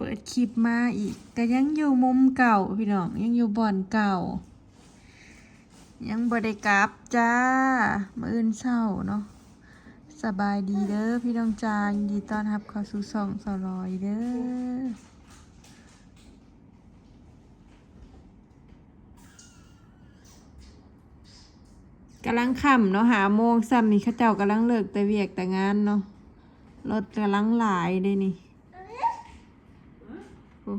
ปิดคลิปมาอีกก็ยังอยู่มุมเก่าพี่น้องยังอยู่บ่อนเก่ายังบ่ได้กลับจ้ามื้ออื่นเช้าเนาะสบายดีเด้อพี่น้องจ้ายินดีต้อนรับเข้าสู่ช่องสลอยเด้อกำลังค่ำเนาะ5 โมงซ้ำนี่เขาเจ้ากำลังเลิกแต่เวียกแต่งานเนาะรถกำลังหลายเด้นี่โอ้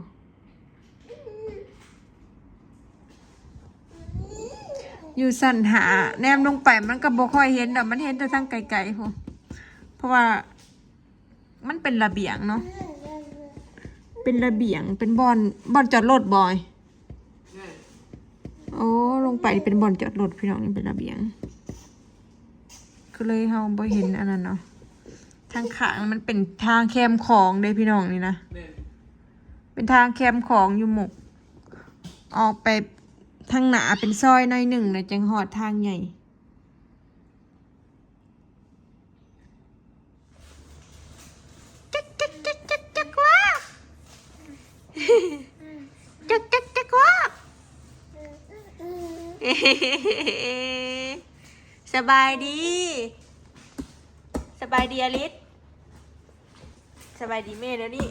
อยู่สั่นหาแนมลงไปมันก็บ่ค่อยเห็นดอกมันเห็นแต่ทางไกลๆพุ่นเพราะว่ามันเป็นระเบียงเนาะเป็นระเบียงเป็นบ่อนจอดรถบ่อยโอ้ลงไปเป็นบ่อนจอดรถพี่น้องนี่เป็นระเบียงก็เลยเฮาบ่เห็นอันนั้นเนาะทางข้างมันเป็นทางแคมของเด้พี่น้องนี่นะเป็นทางแคมของอยู่หมกออกไปทางหนาเป็นซอยหน่อยหนึ่งนะจังหอดทางใหญ่จักจักจักจักจักว่าจักจักจักว่าสบายดีสบายดีอลิสสบายดีเม่แล้วนี่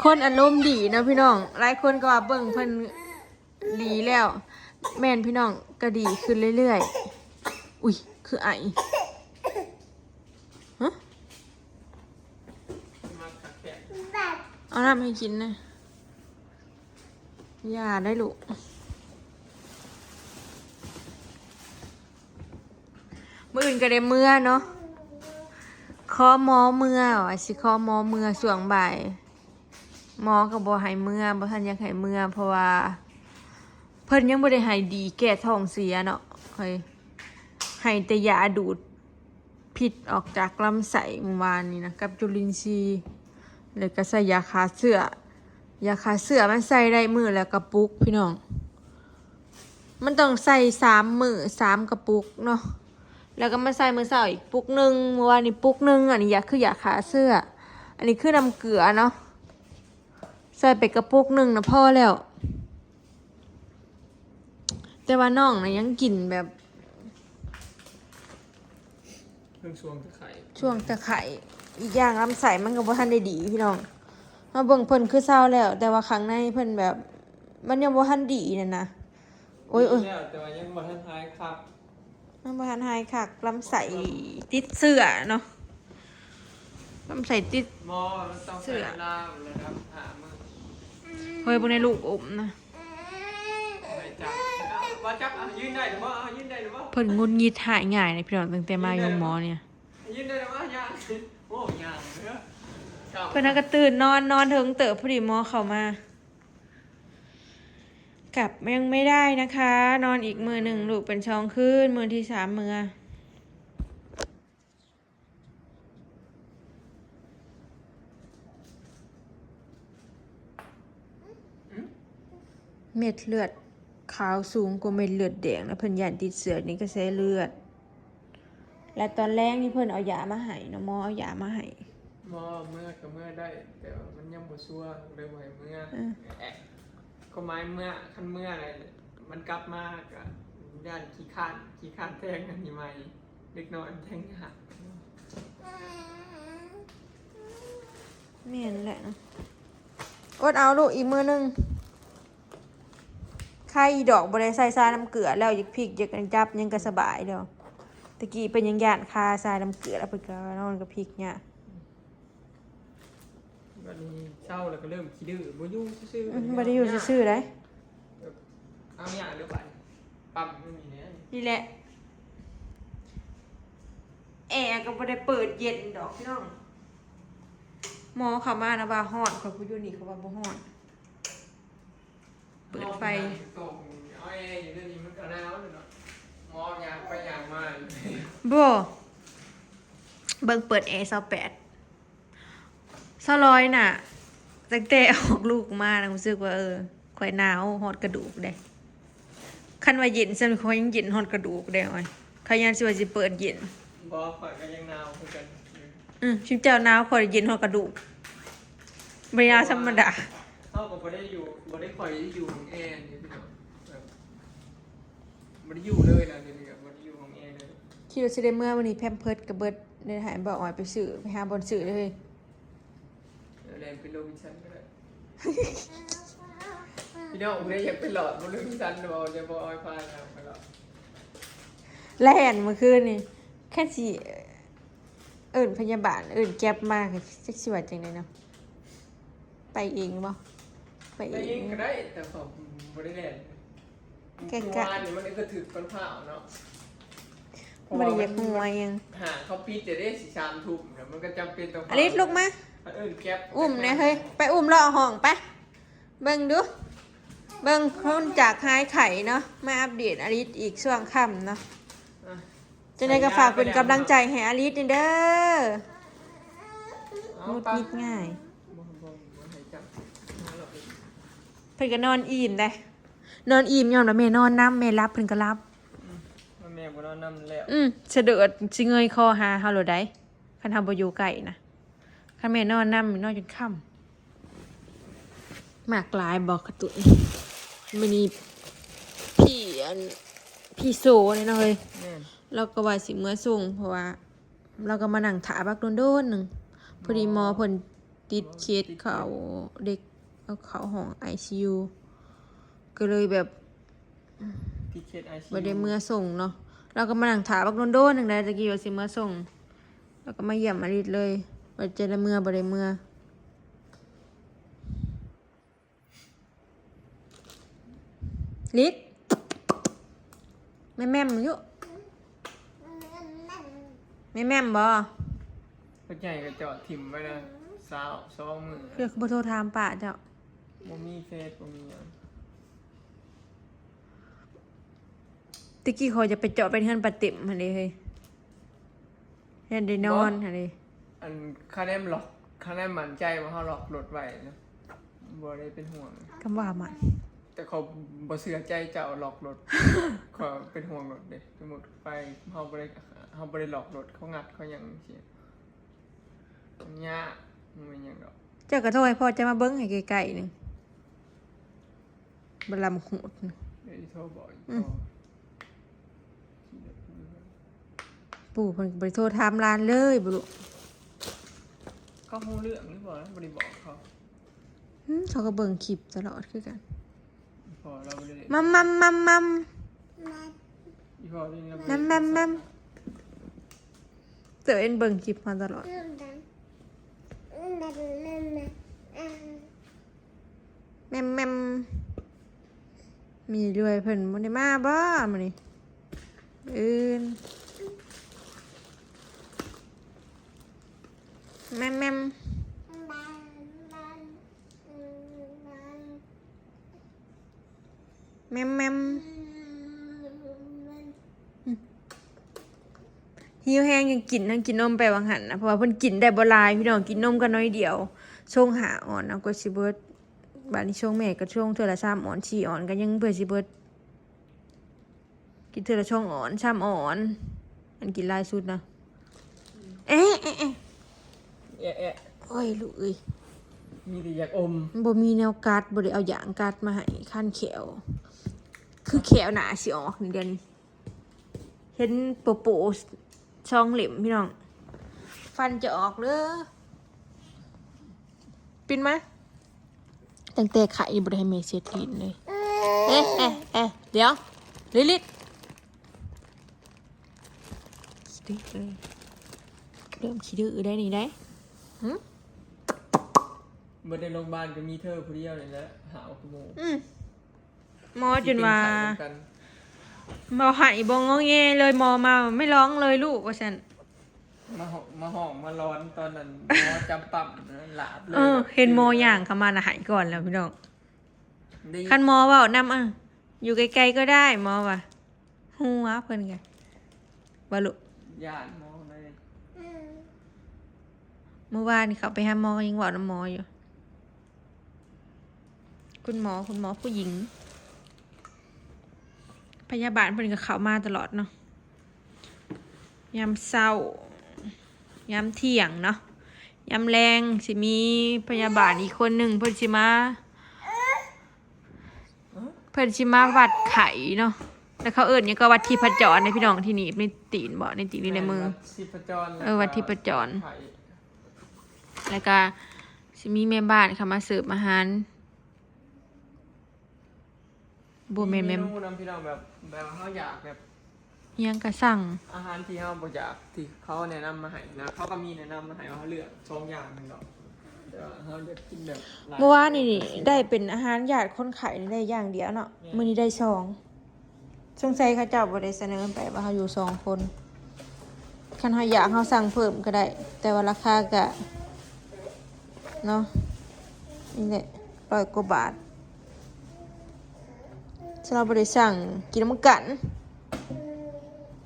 คนอารมณ์ดีนะพี่น้องหลายคนก็ว่าเบิ่งเพิ่นดีแล้วแม่นพี่น้องก็ดีขึ้นเรื่อยๆอุ้ยคือไอฮะเอาน้ำให้กินนะอย่าได้ลูกมื้ออื่นก็ได้เมื่อเนาะขอหมอเมื่อว่าสิขอหมอเมื่อช่วงบ่ายหมอก็บ่ให้เมื่อบ่ทันอยากให้เมื่อเพราะว่าเพิ่นยังบ่ได้ให้ดีแก้ท้องเสียเนาะค่อยให้แต่ยาดูดพิษออกจากลำไส้เมื่อวานนี้นะกับจุลินทรีย์แล้วก็ใส่ยาฆ่าเชื้อยาฆ่าเชื้อมันใส่ได้มื้อแล้วกระปุกพี่น้องมันต้องใส่3 มื้อ3 กระปุกเนาะแล้วก็มาใส่มื้อเช้าอีกปุกนึงเมื่อวานนี้ปุกนึงอันนี้คือยาฆ่าเชื้ออันนี้คือน้ำเกลือเนาะใส่ไปกระปุกนึงนะพอแล้วแต่ว่าน้องนะยังกินแบบช่วงตะไคร่อีกอย่างลำไส้มันก็บ่ทันได้ดีพี่น้องมาเบิ่งเพิ่นคือเศร้าแล้วแต่ว่าข้างในเพิ่นแบบมันยังบ่ทันดีนั่นนะโอ้ยแล้วแต่ว่ายังบ่ทันหายครับมันบ่ทันหายคักลำไส้ติดเสื้อเนาะลำไส้ติดหมอมันต้องใส่ลาวแล้วครับหามาเฮ้ยบ่ได้ลูกอมนะไปจับว่าจับยืนได้หรือว่ายืนได้หรือว่าเพิ่นงุนงิดหายง่ายนะพี่น้องตั้งแต่มาอยู่หมอเนี่ยยืนได้หรือว่าย่างโอ้ย่างเด้อเพิ่นก็ตื่นนอนถึงเติบพอดีหมอเข้ามากลับยังไม่ได้นะคะนอนอีกมื้อหนึ่งลูกเป็นช่องคืนมื้อที่3มื้อเม็ดเลือดขาวสูงกว่าเม็ดเลือดแดงแล้วเพิ่นย่านติดเชื้อในกระแสเลือดและตอนแรกนี่เพิ่นเอายามาให้เนาะหมอเอายามาให้หมอเมื่อก็เมื่อได้แต่ว่ามันยังบ่ชัวร์เลยบ่ให้เมื่อก็หมายเมื่อคันเมื่ออะไรมันกลับมาก็ย่านขี้ข้านแทงอันนี้ใหม่เล็กน้อยแทงหักแม่นแหละนะอดเอาลูกอีกมื้อนึงไข่ดอกบ่ได้ใส่ทรายน้ำเกลือแล้วอยากพริกอยากจับยังก็สบายแล้วตะกี้เป็นยังย่านคาทรายน้ำเกลือแล้วเพิ่นก็นอนกับพริกเนี่ยวันนี้เศร้าแล้วก็เริ่มขี้ดื้อบ่อยู่ซื่อๆบ่ได้อยู่ซื่อๆได้เอาหยาเด้อบัดปั๊มนี่แหละนี่แหละแอร์ก็บ่ได้เปิดเย็นดอกพี่น้องหมอเข้ามานะว่าร้อนข้อยผู้อยู่นี่เขาว่าบ่ร้อนเปิดไฟตกเอาแอร์อยู่เดี๋ยวนี้มันก็หนาวเนาะหมออยากไปอยากมาบ่เบิ่งเปิดแอร์28 200น่ะตั้งแต่ออกลูกมานะรู้สึกว่าข่อยหนาวฮอดกระดูกเด้คันว่าเย็นซั่นข่อยยังเย็นฮอดกระดูกได้อ้อยขยันสิว่าสิเปิดเย็น ย บอกข่อยก็ยังหนาวคือกัน ชิมเจ้าหนาวคอยเย็นหัวกระดูกบริยาธรรมดา เขาก็บ่ได้อยู่บ่ได้ข่อยได้อยู่ของแอร์นี่พี่น้องแบบบ่ได้อยู่เลยนะเดี๋ยวนี้ก็บ่ได้อยู่ของแอร์เลย คิดว่าสิได้เมื่อวันนี้แพมเพิร์ดกับเบิร์ดได้หายบอกอ่อยไปซื้อไปหาบอนซื้อเลย แรงเป็นโรบินสันก็ได้ พี่น้องผมเลยอยากเป็นหลอดบนเรื่องสันเดี๋ยวจะบอยพายแล้วไปหลอด แล่นเมื่อคืนนี่แค่สิพยาบาลแก๊บมากจักสิว่าจังไดเนาะไปเองบ่ไป ไป เอ เอง งก็ได้แต่ผมบ่ได้แรงวานนี่มันก็ถือก้นผ้าเนาะ บ่ได้อยากหัวยัง หาเขาปิดจะได้สิชามทุ่มเดี๋ยวมันก็จำเป็นต้อง อลิสลุกมา แก๊บ อุ้มนะเฮ้ยไปอุ้มล่อห้องไปเบิ่งดูเบิ่งคนจากหายไข่เนาะมาอัปเดตอลิสอีกช่วงค่ำเนาะจะได้ก็ฝากเป็นกำลังใจให้อลิสนี่เด้อมุดมิดง่ายเพิ่นก็นอนอิ่มได้นอนอิ่มยอมแล้วแม่นอนน้ำแม่รับเพิ่นก็รับ แม่บ่นอนนำแล้ว เสด็จสิเงยคอหาเฮาโลดได้คันทำบ่อยู่ไกลนะคันแม่นอนนำนอนจนค่ำหมากหลายบอกกระตุนมื้อนี้พี่โซนี่เนาะเฮ้ย เราก็ว่าสิเมื่อส่งเพราะว่าเราก็มานั่งถาบักโดนๆหนึ่งพอดีหมอเพิ่นติดเคสเขาเด็กเอาเขาห้อง ICU ก็เลยแบบ ที่เขต ICU บ่ได้เมื่อส่งเนาะเราก็มานั่งถาบักโดนๆหนึ่งได้ตะกี้ว่าสิเมื่อส่งแล้วก็มาเยี่ยมอลิศเลยว่าจะได้เมื่อบ่ได้เมื่อลิศแม่ๆอยู่แม่บ่ รถใหญ่ก็จอดถิ่มไว้นะสาว2 มื้อ เพื่อเขาบ่โทรถามป้าเจ้า บ่มีเฟซบ่มีหยัง ตะกี้เขาจะไปเจาะเป็นเฮือนปะติ๋มหั่นเด้เฮ้ยเฮือนได้นอนหั่นเด้ อันคะแนนหลอกคะแนนมั่นใจว่าเขาหลอกรถไว้นะบ่ได้เป็นห่วง คำว่ามัน แต่เขาบ่เชื่อใจเจ้าหลอกรถ เขาเป็นห่วงรถเด้สมมุติไปเขาบ่ได้หลอกรถเขางัดเขาหยังซี่มันยากมันเป็นหยังดอก เจ้าก็โทรให้พ่อจะมาเบิ่งให้ไกลๆหนึงบ่ลำหูดน่ะ เดี๋ยวสิโทรบอกอีก ปู่เพิ่นบ่ได้โทรถามหลานเลยบ่รู้ เขาฮู้เรื่องหรือบ่บ่ได้บอกเขา เขาก็เบิ่งคลิปตลอดคือกัน พอเราบ่ได้ มัมอีพอนี่เราบ่ มั ได้ มเตอเอ็นเบิ่งคลิปมาตลอดแม่มมีด้วยเพิ่นบ่ได้มาบ่มื้อนี้อื่นแม่มแม่มหิวแห้งยังกินทั้งกินนมไปวังหันนะเพราะว่าเพิ่นกินได้บ่หลายพี่น้องกินนมกันน้อยเดียวช่วงหาอ่อนเอาก็สิเบิดบัดนี้ช่วงแม่ก็ช่วงเทื่อละ3อ่อน4อ่อนก็ยังเบื่อสิเบิดกินเทื่อละช่องอ่อน3อ่อนอันกินหลายสุดนะเอ๊ะ แอะ โอ้ยลูกเอ้ย มีแต่อยากอม มันบ่มีแนวกัดบ่ได้เอาหยางกัดมาให้คันแขวคือแขวหนาสิออกนี่เดือนนี้เห็นโปช่องเหล็มพี่น้องฟันจะออกเด้อปินมาตั้งแต่ไข่บ่ได้ให้แม่เช็ดลิ้นเลยเดี๋ยวลิดขี้ดื้อเลยเริ่มขี้ดื้อได้นี่ได้ บ่ได้โรงพยาบาลก็มีเธอผู้เดียวนี่แหละหาขโมย หมอจนว่า ที่เป็นไข้เหมือนกัน หมอหายบงงอแงเลยหมอมาไม่ร้องเลยลูกว่าฉัน มาห้องมาร้อนตอนนั้นหมอจำปั๊มนะหลาบเลย เห็นหมอย่างเขามาน่ะหายก่อนแล้วพี่น้อง ได้ คันหมอเว่านำอยู่ไกลๆก็ได้หมอว่ะหัวเพิ่นไงว่าลูก ญาติหมอเลย เมื่อวานนี่เขาไปหาหมอยังเว่าน้ำหมออยู่คุณหมอผู้หญิง พยาบาลเพิ่นก็เข้ามาตลอดเนาะ ยามเช้ายามเที่ยงเนาะยามแรงสิมีพยาบาลอีกคนหนึ่งเพิ่นสิมาวัดไข่เนาะแล้วเขาเอิ้นหยังก็วัดที่พจรในพี่น้องที่นี่ในตีนบ่ในตีนหรือในมือ วัดชีพจร วัดที่ประจร ไข่ แล้วก็สิมีแม่บ้านเข้ามาเสิร์ฟอาหารบ่แม่น เม แม่ นูนำพี่น้องแบบเขาอยากแบบ อิหยังก็สั่ง อาหารที่เขาบ่อยากที่เขาแนะนำมาให้นะเขาก็มีแนะนำมาให้ว่าเขาเลือกสองอย่างหนึงดอกแต่ว่าเขาจะกินแบบหลาย เมื่อวานนี่ได้เป็นอาหารญาติคนไข้นี่ได้อย่างเดียวเนาะมื้อนี้ได้สองสงสัยเขาเจ้าบ่ได้เสนอไปว่าเขาอยู่สองคนคันเฮาอยากเฮาสั่งเพิ่มก็ได้ แต่ว่าราคาก็เนาะนี่แหละ100 กว่าบาทถ้าเราบ่ได้สั่งกินน้ำกัน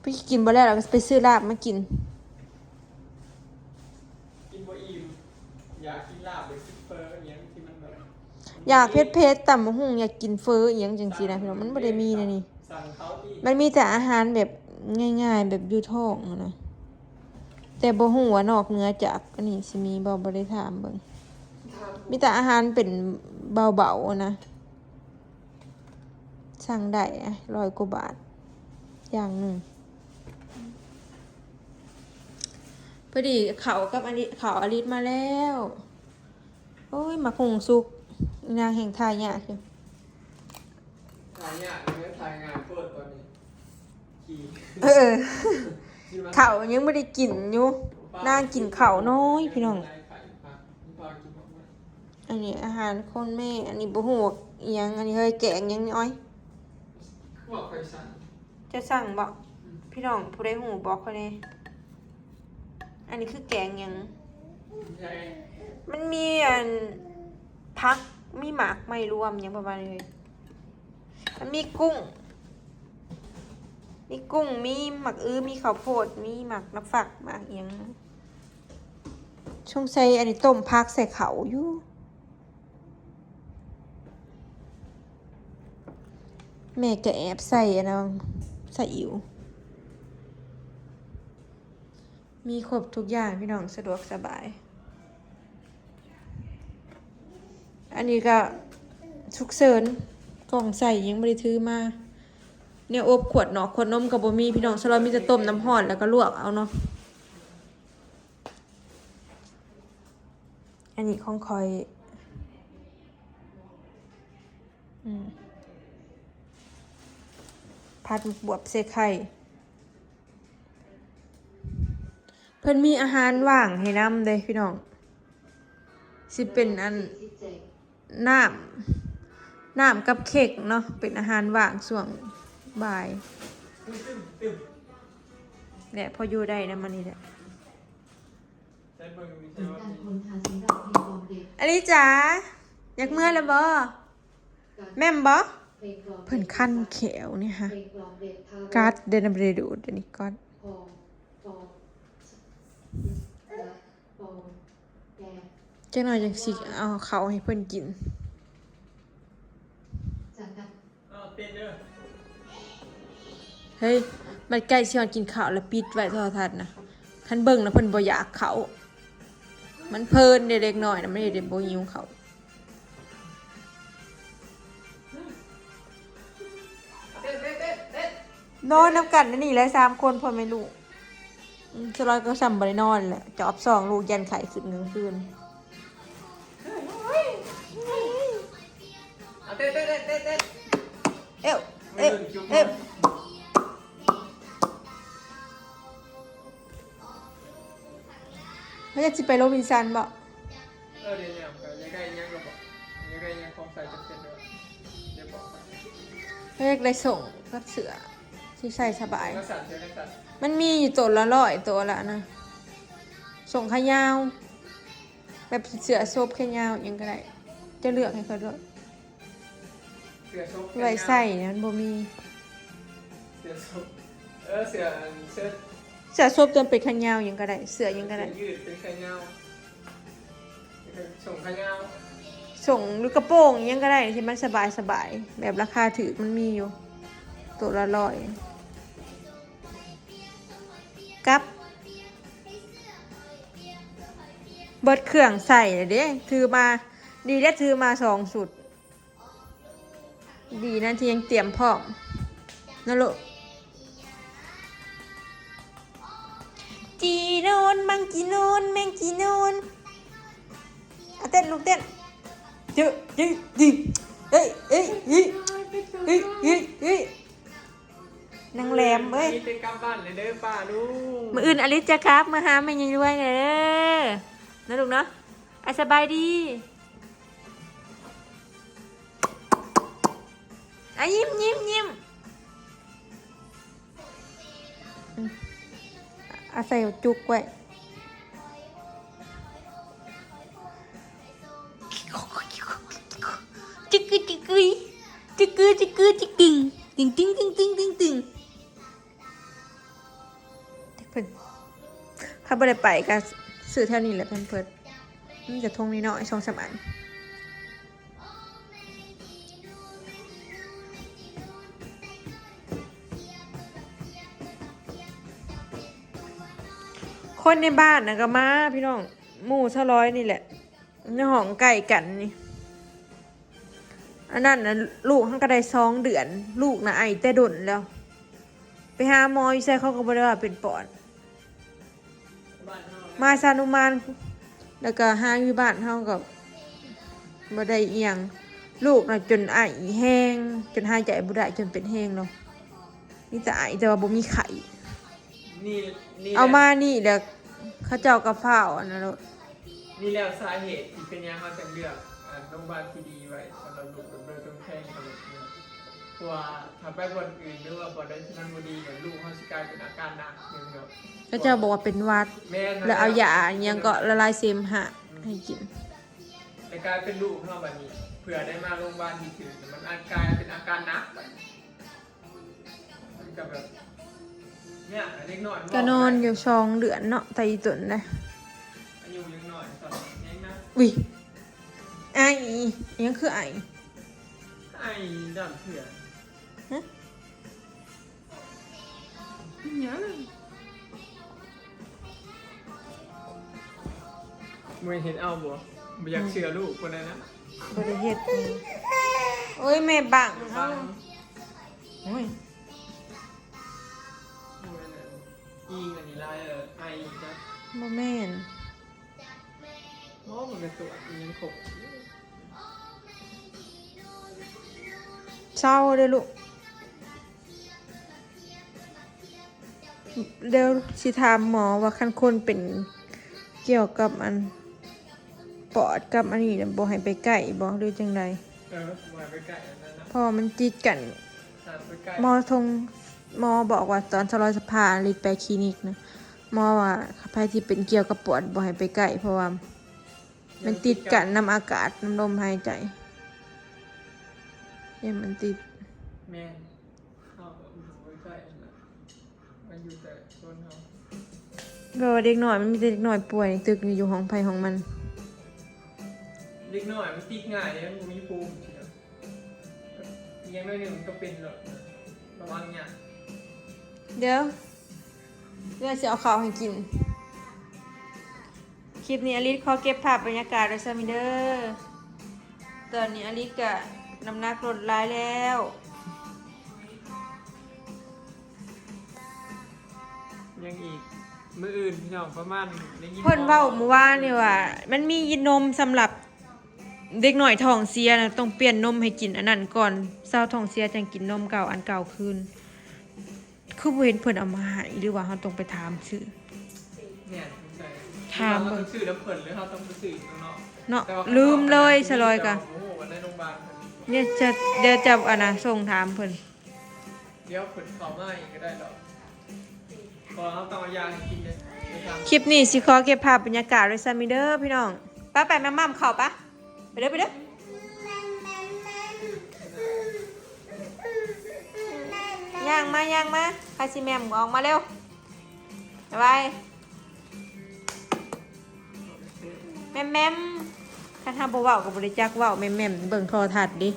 ไปกินบ่แล้วเราก็ไปซื้อลาบมากิน กินบ่อิ่มอยากกินลาบหรือกินเฟออย่างเงี้ยที่มันแบบ อยากเผ็ดๆตำบักหุ่งอยากกินเฟออหยังจังซี่นะพี่น้องมันบ่ได้มีนะนี่ สั่งเขาที่ มันมีแต่อาหารแบบง่ายๆแบบอยู่ท้องอะนะแต่บ่ฮู้ว่านอกเหนือจากอันนี้สิมีบ่ได้ถามเบิ่งมีแต่อาหารเป็นเบาๆอะนะสั่งได้100 กว่าบาทอย่างหนึงพอดีเขากับอลิเขาอลิสมาแล้วโอ้ยมาคงสุกนางแห่งทายยากอยู่ ถ่ายเนี่ยเนื้อถ่ายงานโคตรตอนนี้ขี่ เออเขายังไม่ได้กินอยู่นางกินข้าวน้อยพี่น้องอันนี้อาหารคนแม่อันนี้บ่ฮู้อิหยังอันนี้เฮ้ยแกงหยังน้อย บอกไปสั่ง จะสั่งบ่พี่น้องผู้ใดฮู้บอกเขาแน่อันนี้คือแกงหยัง ใช่ มันมีอันผักมีหมากไม่รวมหยังประมาณนี้เลยมันมีกุ้ง มีหมักมีข้าวโพดมีหมักน้ำฝักหมักอิหยังช่วงใส่อันนี้ต้มผักใส่เขาอยู่แม่ก็แอบใส่อันนั้นใส่อิ๋วมีครบทุกอย่างพี่น้องสะดวกสบาย อันนี้ก็ฉุกเฉินกล่องใส่ยังไม่ได้ถือมาเนี่ยอบขวดเนาะขวดนมกับบ่มีพี่น้องสลอมีแต่ต้มน้ำร้อนแล้วก็ลวกเอาเนาะอันนี้ของคอยผัดหมึกบวบใส่ไข่เพิ่นมีอาหารว่างให้นำเด้พี่น้องสิเป็นอันน้ำกับเค้กเนาะเป็นอาหารว่างช่วงบ่ายแหละพออยู่ได้นะมันนี่แหละ ใช้เบอร์มี ผ ใช่ ล ว่า การค้นหาสำหรับเพลงกลองเด็ก อันนี้จ๋าอยากเมื่อแล้วบ่แม่มบ่ เพลงกลอง เพิ่นขั้นแขวนี่ฮะ เพลงกลองเด็กทารก การ์ดเดนบรดูดอันนี้ก่อน พอปอและปอแก จังหน่อยจังสิเอาเขาให้เพิ่นกิน จากกัน เต้นเด้อ เฮ้ยมันใกล้สิฮอดกินข้าวแล้วปิดไว้โทรทัศน์นะคันเบิ่งนะเพิ่นบ่อยากเขามันเพลินเด็กๆน้อยนะไม่ได้บ่หิวเขาว เต้นเต้นเต้นเต้น นอนน้ำกันนี่แหละ3 คนพ่อแม่ลูกสลอยก็ซ้ำบ่ได้นอนแหละจอบ2ลูกยันไข่ขึ้นกลางคืน เต้นเต้นเต้นเต้นเต้น เอ้วเอ้วเอ้วเขาจะสิไปโรบินสันบ่ เดี๋ยวเนี่ยยังไงยังก็บอกยังไงยังคงใส่จำเป็นเลยเดี๋ยวบอก เขาอยากได้ส่งกับเสือที่ใส่สบาย ก็สั่นเชื่อกันสั่น มันมีอยู่ตัวละ100ตัวละนะส่งขายาว แบบเสือซบขายาวยังก็ได้ จะเลือกให้เขาด้วย เสือชก ไว้ใส่เนี่ยมันบ่มี เสือชกเสือเสื้อ เสือซบจนเป็นขายาวยังก็ได้ เสือยังก็ได้ ยืดเป็นขายาวส่งขายาว ส่งลูกกระโปรงยังก็ได้ที่มันสบายแบบราคาถือมันมีอยู่ ตัวละ100 กับเบิดเครื่องใส่เลยเด้ถือมาดีแล้วถือมา2 สุดดีนะที่ยังเตรียมพร้อมนะลูกจีนูนมังจีนูนแมงจีนูนเอาเต้นลูกเต้นเฮ้ยเฮ้ยเฮ้ยเฮ้ยเฮ้ยเฮ้ยเฮ้ยเฮ้ยนางแหลมเอ้ย นี่เป็นกลับบ้านเลยเด้อป้าลุง มื้ออื่นอลิสจะครับมาหาแม่ยังด้วยเด้อนะลูกเนาะอ่ะสบายดีอ่ะยิ้มยิ้มยิ้มอ่ะใส่จุกไว้จิกกึจิกกึจิกกึจิกกึจิกกึงติงติงติงติงติงติงเพิ่นข้าบ่ได้ไปก็ซื้อแถวนี้แหละเพิ่นมันจะทงนิดหน่อย2-3 อันคนในบ้านนะก็มาพี่น้องหมู่200นี่แหละในห้องใกล้กันนี่อันนั้นนะลูกทั้งก็ได้2 เดือนลูกนะไอแต่ดนแล้วไปหาหมออยู่ใส่เขาก็บอกว่าเป็นปอด บ้านเฮา มาซานุมานแล้วก็หาอยู่บ้านเฮากับบ่ได้เอียงลูกนะจนไอแห้งจนหายใจบ่ได้จนเป็นแห้งเนาะนี่จะไอแต่ว่าบ่มีไข้ นี่นี่ เอามานี่แหละเขาเจ้ากระเพราอันนั้นโลด นี่แล้วสาเหตุที่เป็นยังเขาจะเลือกโรงพยาบาลที่ดีไว้สำหรับลูกโดยตรงแท้งอะไรแบบนี้เพราะว่าถ้าไปบนอื่นหรือว่าบนได้ที่นั่นบ่ดีเนี่ยลูกเขาสิกลายเป็นอาการหนักอย่างเดียว เขาเจ้าบอกว่าเป็นหวัด แม่น แล้วเอายาอิหยังก็ละลายเสมหะให้กิน แต่กลายเป็นลูกเขาแบบนี้เผื่อได้มาโรงพยาบาลที่ถึงแต่มันอาการเป็นอาการหนักแบบมันกับแบบเนี่ยเล็กน้อย ก็นอนอยู่2 เดือนเนาะแต่อีตุนเลย อายุยังน้อยตอนนี้นะ วิไออิหยังคือไอ ไอ้ดำเผื่อ ฮะ เนี่ยมวยเห็นเอาบ่ไม่อยากเชื่อลูกคนนั้นนะ บริเฮ็ดโอ้ยแม่บังเอา ฟัง โอ้ย อิงอันนี้ไรไอ้จ้ะ บ่แม่น เพราะมันเป็นตัวยังขบ เศร้าเด้อลูกเดี๋ยวสิถามหมอว่าคันคนเป็นเกี่ยวกับอันปอดกับอันนี้น่ะบ่ให้ไปใกล้บ่หรือจังได มาไปใกล้อันนั้นนะ เพราะว่ามันติดกัน ตามไปใกล้ หมอบอกว่าตอนสลอยสภาลิดไปคลินิกนะหมอว่าใครที่เป็นเกี่ยวกับปอดบ่ให้ไปใกล้เพราะว่ามันติดกันนำอากาศนำลมหายใจเนี่ยมันติด แม่เข้าไปใกล้อันนั้นมันอยู่แต่โซนเขา ก็เด็กหน่อยมันมีแต่เด็กหน่อยป่วยตึกอยู่ห้องไผ่ห้องมัน เล็กน้อยมันติดง่ายเลยมันมีภูมิยังไม่หนึ่งก็เป็นหรอกระวังเนี่ย เดี๋ยวจะเอาข้าวให้กินคลิปนี้อลิสขอเก็บภาพบรรยากาศไว้ซะมิเด้อตอนนี้อลิสก็น้ำหนักลดหลายแล้ว ยังอีกมืออื่นพี่น้องประมาณได้ยิน เพิ่นเว้าเมื่อวานนี่ว่ามันมีนมสำหรับเด็กหน่อยท้องเสียนะต้องเปลี่ยนนมให้กินอันนั้นก่อนเศร้าท้องเสียจังกินนมเก่าอันเก่าคืนคือบ่เห็นเพิ่นเอามาให้หรือว่าเราต้องไปถามชื่อ เนี่ยสงสัย ถาม เราต้องซื้อน้ำเพิ่นหรือเราต้องไปซื้อข้างนอก เนาะ แต่ว่า ลืมเลยสลอยกะ โอ้โหวันในโรงพยาบาล เนี่ยเดี๋ยวจะอันน่ะส่งถามเพิ่น เดี๋ยวเพิ่นเข้ามาอีกก็ได้ดอกพอเราต้องเอายาให้กินเลยไปทำ คลิปนี้สิขอเก็บภาพบรรยากาศไว้ซะมิเด้อพี่น้องป้าไปแม่ม่ำเข้าปะไปเด้อไปเด้อย่างมาพาสิแม่มออกมาเร็วบ๊ายบายแม่มคันทำบ่เว้าก็บ่ได้จักเว้าแม่มเบิ่งโทรทัศน์ดิ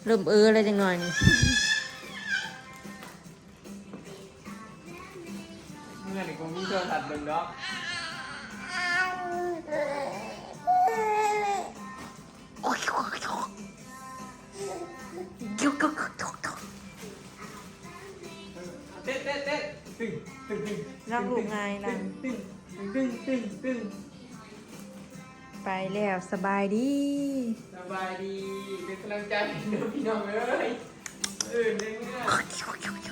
เริ่มอะไรจังหน่อยนี่ เมื่อ มีโทรศัพท์เบิ่งดอก เต้นตึงตึง รักลูกไงล่ะ ตึง ไปแล้วสบายดี สบายดีเป็นกำลังใจให้พี่น้องเลยเออเล่นเมื่อ